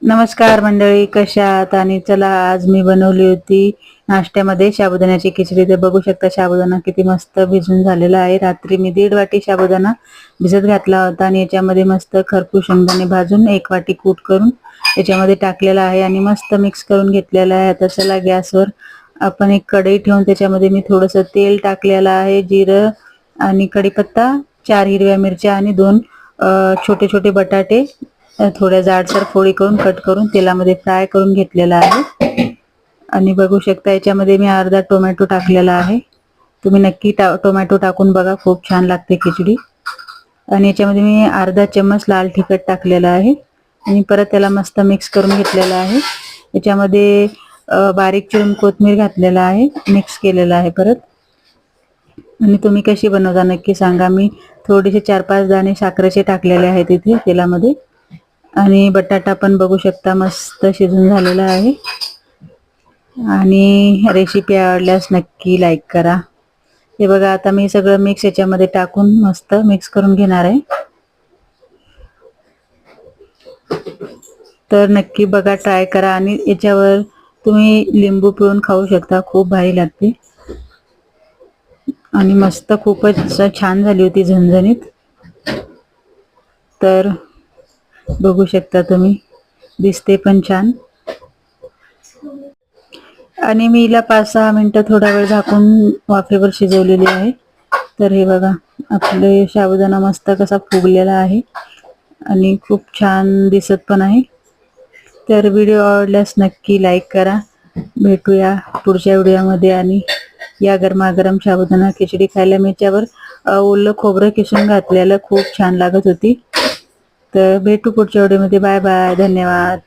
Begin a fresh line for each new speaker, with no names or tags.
नमस्कार मंडळी, कशा आहात? आणि चला, आज मी बनवली होती नाश्त्यामध्ये साबुदाण्याची खिचडी. तर बघू शकता साबुदाणा किती मस्त भिजून झालेला आहे. रात्री मी 1.5 वाटी साबुदाणा भिजत घातला होता आणि याच्यामध्ये मस्त खरपूस शेंगदाणे भाजून 1 वाटी कूट करून याच्यामध्ये टाकलेला आहे आणि मस्त मिक्स करून घेतलेला आहे. आता चला, गॅसवर आपण एक कढई ठेवून त्याच्यामध्ये मी थोडंसं तेल टाकलेलं आहे, जिरं आणि कढीपत्ता, 4 हिरव्या मिरच्या आणि 2 छोटे छोटे बटाटे थोड्या जाडसर फोडी करून कट करून तेलामध्ये फ्राय करून घेतलेला आहे. आणि बघू शकता याच्यामध्ये मी अर्धा टोमॅटो टाकलेला आहे. तुम्ही नक्की टोमॅटो टाकून बघा, खूप छान लागते खिचडी. आणि याच्यामध्ये मी अर्धा चम्मच लाल तिखट टाकलेला आहे आणि परत त्याला मस्त मिक्स करून घेतलेला आहे. याच्यामध्ये बारीक चिरून कोथिंबीर घातलेला आहे, मिक्स केलेला आहे परत. आणि तुम्ही कशी बनवता नक्की सांगा. मी थोडेसे 4-5 दाणे साखरेचे टाकलेले आहेत इथे तेलामध्ये. आणि बटाटा पण बघू शकता मस्त शिजून झालेला आहे. आणि रेसिपी आवडल्यास नक्की लाईक करा. हे बघा, आता मी सगळं मिक्स याच्यामध्ये टाकून मस्त मिक्स करून घेणार आहे. तर नक्की बघा, ट्राय करा. आणि याच्यावर तुम्ही लिंबू पिळून खाऊ शकता, खूप भारी लागते. आणि मस्त खूपच छान झाली होती, झणझणीत. तर बघू शकता तुम्ही, दिसते पण छान. आणि मी हिला 5-6 मिनिटं थोडा वेळ झाकून वाफेवर शिजवलेली आहे. तर हे बघा, आपले साबुदाणा मस्त कसा फुगलेला आहे आणि खूप छान दिसत पण आहे. तर व्हिडिओ आवडल्यास नक्की लाईक करा. भेटूया पुढच्या व्हिडिओमध्ये. आणि या गरमागरम साबुदाणा खिचडी खायला मी याच्यावर ओलं खोबरं किसून घातलेलं, खूप छान लागत होती. तर भेटू पुढच्या व्हिडिओमध्ये. बाय बाय, धन्यवाद.